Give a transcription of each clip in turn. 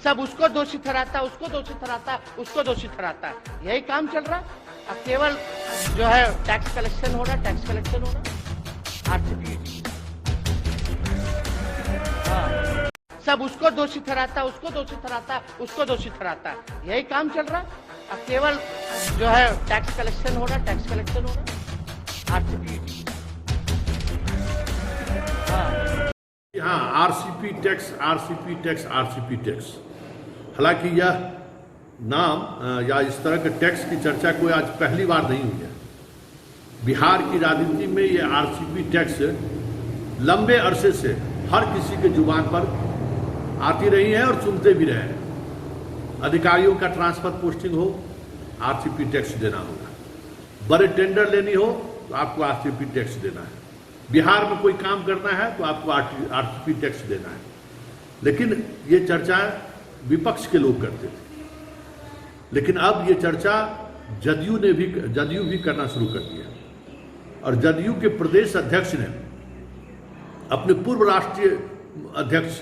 सब उसको दोषी ठहराता, उसको दोषी ठहराता, उसको दोषी ठहराता। यही काम चल रहा। अब केवल जो है टैक्स कलेक्शन हो रहा, टैक्स कलेक्शन हो रहा, आरसीपी सब उसको दोषी ठहराता, उसको दोषी ठहराता, उसको दोषी ठहराता। यही काम चल रहा। अब केवल जो है टैक्स कलेक्शन हो रहा, टैक्स कलेक्शन हो रहा, आरसीपी हाँ, RCP tax, RCP tax, RCP tax. हालांकि यह नाम या इस तरह के टैक्स की चर्चा कोई आज पहली बार नहीं हुई है। बिहार की राजनीति में यह आरसीपी टैक्स लंबे अरसे से हर किसी के जुबान पर आती रही है और सुनते भी रहे हैं। अधिकारियों का ट्रांसफर पोस्टिंग हो, आरसीपी टैक्स देना होगा। बड़े टेंडर लेनी हो तो आपको आरसीपी टैक्स देना है। बिहार में कोई काम करना है तो आपको आरसीपी टैक्स देना है। लेकिन ये चर्चा विपक्ष के लोग करते थे, लेकिन अब ये चर्चा जदयू भी करना शुरू कर दिया। और जदयू के प्रदेश अध्यक्ष ने अपने पूर्व राष्ट्रीय अध्यक्ष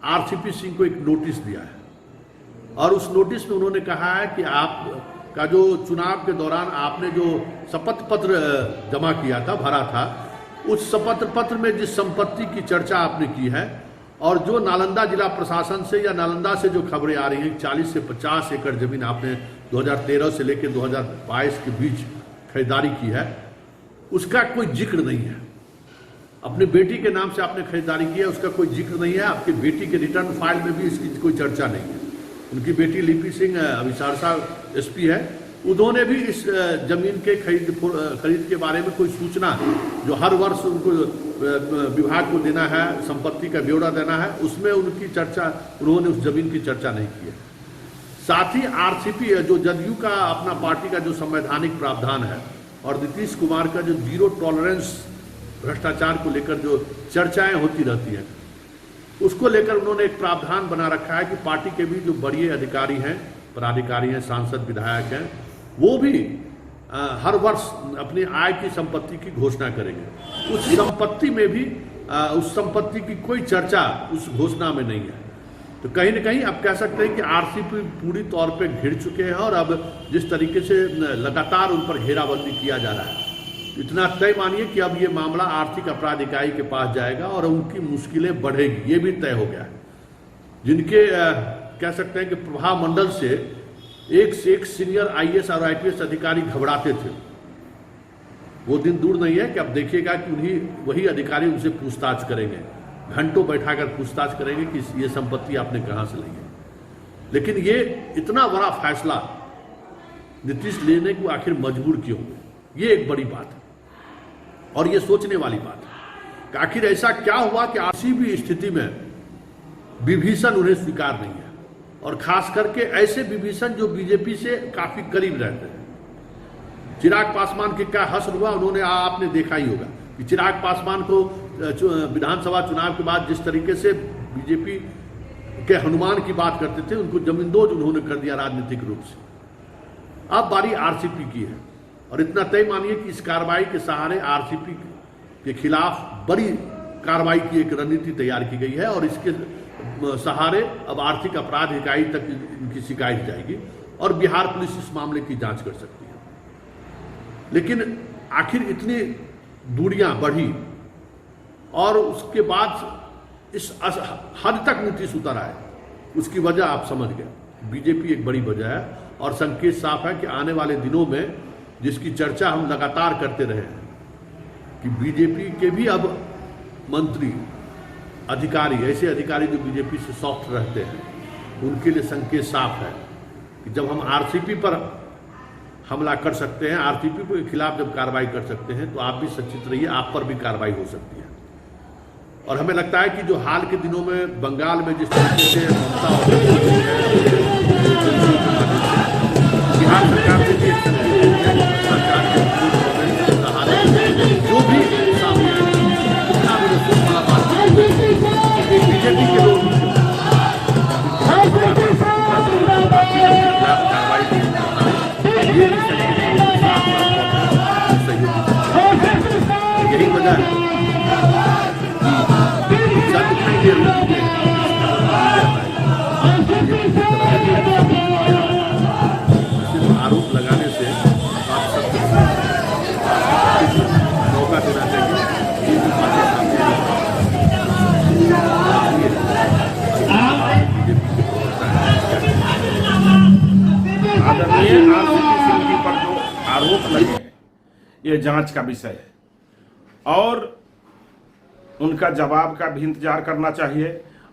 आरसीपी सिंह को एक नोटिस दिया है। और उस नोटिस में उन्होंने कहा है कि आपका जो चुनाव के दौरान आपने जो शपथ पत्र जमा किया था, भरा था, उस शपथ पत्र में जिस संपत्ति की चर्चा आपने की है और जो नालंदा जिला प्रशासन से या नालंदा से जो खबरें आ रही हैं, 40 से 50 एकड़ जमीन आपने 2013 से लेकर 2022 के बीच खरीदारी की है, उसका कोई जिक्र नहीं है। अपनी बेटी के नाम से आपने खरीदारी की है, उसका कोई जिक्र नहीं है। आपकी बेटी के रिटर्न फाइल में भी इसकी कोई चर्चा नहीं है। उनकी बेटी लिपि सिंह अभी सहरसा एसपी है, उन्होंने भी इस जमीन के खरीद के बारे में कोई सूचना जो हर वर्ष उनको विभाग को देना है, संपत्ति का ब्यौरा देना है, उसमें उनकी चर्चा, उन्होंने उस जमीन की चर्चा नहीं की है। साथ ही आरसीपी जो जदयू का अपना पार्टी का जो संवैधानिक प्रावधान है और नीतीश कुमार का जो जीरो टॉलरेंस भ्रष्टाचार को लेकर जो चर्चाएं होती रहती हैं, उसको लेकर उन्होंने एक प्रावधान बना रखा है कि पार्टी के भी जो बड़े अधिकारी हैं, पदाधिकारी हैं, सांसद, विधायक हैं, वो भी हर वर्ष अपनी आय की संपत्ति की घोषणा करेंगे। उस संपत्ति में भी उस संपत्ति की कोई चर्चा उस घोषणा में नहीं है। तो कहीं ना कहीं आप कह सकते हैं कि आरसीपी पूरी तौर पे घिर चुके हैं। और अब जिस तरीके से लगातार उन पर घेराबंदी किया जा रहा है, इतना तय मानिए कि अब ये मामला आर्थिक अपराध इकाई के पास जाएगा और उनकी मुश्किलें बढ़ेगी, ये भी तय हो गया है। जिनके कह सकते हैं कि प्रभाव मंडल से एक सीनियर आईएएस और आईपीएस अधिकारी घबराते थे, वो दिन दूर नहीं है कि अब देखिएगा कि वही अधिकारी उनसे पूछताछ करेंगे, घंटों बैठाकर पूछताछ करेंगे कि ये संपत्ति आपने कहां से ली है। लेकिन ये इतना बड़ा फैसला नीतीश लेने को आखिर मजबूर क्यों हुए, ये एक बड़ी बात है और ये सोचने वाली बात है कि आखिर ऐसा क्या हुआ कि किसी भी स्थिति में विभीषण उन्हें स्वीकार नहीं है। और खास करके ऐसे विभीषण जो बीजेपी से काफी करीब रहते हैं। चिराग पासवान के क्या हश्र हुआ, उन्होंने आपने देखा ही होगा कि चिराग पासवान को विधानसभा चुनाव के बाद जिस तरीके से बीजेपी के हनुमान की बात करते थे, उनको जमींदोज उन्होंने कर दिया राजनीतिक रूप से। अब बारी आरसीपी की है और इतना तय मानिए कि इस कार्रवाई के सहारे आरसीपी के खिलाफ बड़ी कार्रवाई की एक रणनीति तैयार की गई है और इसके सहारे अब आर्थिक अपराध इकाई तक इनकी शिकायत जाएगी और बिहार पुलिस इस मामले की जांच कर सकती है। लेकिन आखिर इतनी दूरियां बढ़ी और उसके बाद इस हद तक नीतीश उतर आए, उसकी वजह आप समझ गए। बीजेपी एक बड़ी वजह है और संकेत साफ है कि आने वाले दिनों में जिसकी चर्चा हम लगातार करते रहे हैं कि बीजेपी के भी अब मंत्री, अधिकारी, ऐसे अधिकारी जो बीजेपी से सॉफ्ट रहते हैं, उनके लिए संकेत साफ है कि जब हम आरसीपी पर हमला कर सकते हैं, आरसीपी के खिलाफ जब कार्रवाई कर सकते हैं, तो आप भी सचेत रहिए, आप पर भी कार्रवाई हो सकती है। और हमें लगता है कि जो हाल के दिनों में बंगाल में जिस तरीके से ममता बिहार सरकार ने भी जो भी सामने बीजेपी के लोग यही वजह है सिर्फ आरोप लगाने से बात सत्य मौका देना चाहिए। ये जो बातें सामने आई आदरणीय आरसीपी सिंह जी पर जो आरोप लगे हैं ये जांच का विषय है और उनका जवाब का भी इंतजार करना चाहिए।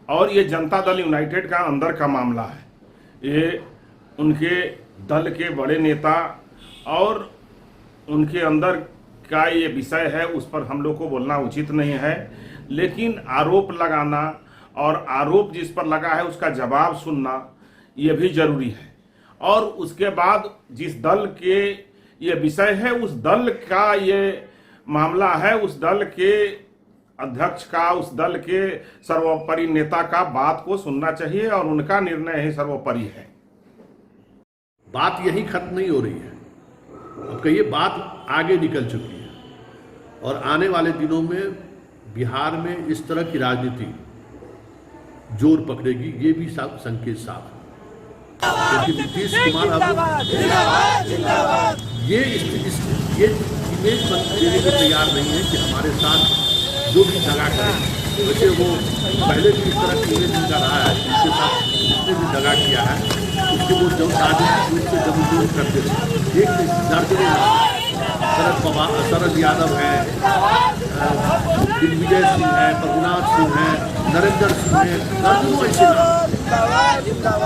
और ये जनता दल यूनाइटेड का अंदर का मामला है, ये उनके दल के बड़े नेता और उनके अंदर का ये विषय है, उस पर हम लोग को बोलना उचित नहीं है। लेकिन आरोप लगाना और आरोप जिस पर लगा है उसका जवाब सुनना ये भी जरूरी है। और उसके बाद जिस दल के ये विषय है उस दल का ये मामला है, उस दल के अध्यक्ष का, उस दल के सर्वोपरि नेता का बात को सुनना चाहिए और उनका निर्णय ही सर्वोपरि है। बात यही खत्म नहीं हो रही है, अब कहिए बात आगे निकल चुकी है और आने वाले दिनों में बिहार में इस तरह की राजनीति जोर पकड़ेगी, ये भी साफ संकेत साफ है। क्योंकि नीतीश कुमार अब ये इमेज देने को तैयार नहीं है कि हमारे साथ जो भी दगा करे। वैसे वो पहले भी इस तरह की इमेज इनका रहा है, जिसके साथ जिसने भी दगा किया है उसके वो जब राजनीतिक रूप से जबरदस्त करते थे। एक दर्जनों शरद यादव है, दिग्विजय सिंह है, प्रभुनाथ सिंह है, नरेंद्र सिंह है, दर्जनों ऐसे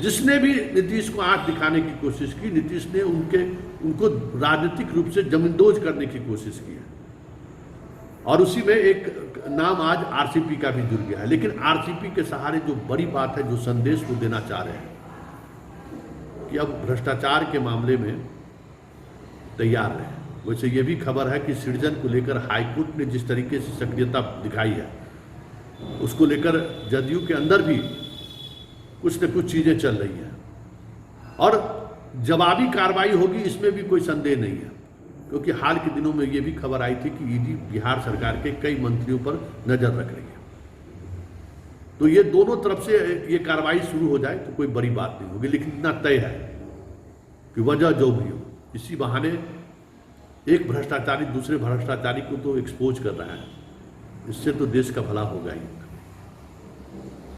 जिसने भी नीतीश को आंख दिखाने की कोशिश की, नीतीश ने उनको राजनीतिक रूप से जमींदोज करने की कोशिश की है। और उसी में एक नाम आज आरसीपी का भी जुड़ गया है। लेकिन आरसीपी के सहारे जो बड़ी बात है, जो संदेश वो देना चाह रहे हैं कि अब भ्रष्टाचार के मामले में तैयार रहे। वैसे ये भी खबर है कि सृजन को लेकर हाईकोर्ट ने जिस तरीके से सक्रियता दिखाई है, उसको लेकर जदयू के अंदर भी कुछ न कुछ चीजें चल रही हैं और जवाबी कार्रवाई होगी, इसमें भी कोई संदेह नहीं है। क्योंकि हाल के दिनों में ये भी खबर आई थी कि ईडी बिहार सरकार के कई मंत्रियों पर नजर रख रही है। तो ये दोनों तरफ से ये कार्रवाई शुरू हो जाए तो कोई बड़ी बात नहीं होगी। लेकिन इतना तय है कि वजह जो भी हो, इसी बहाने एक भ्रष्टाचारी दूसरे भ्रष्टाचारी को तो एक्सपोज कर रहा है, इससे तो देश का भला होगा ही।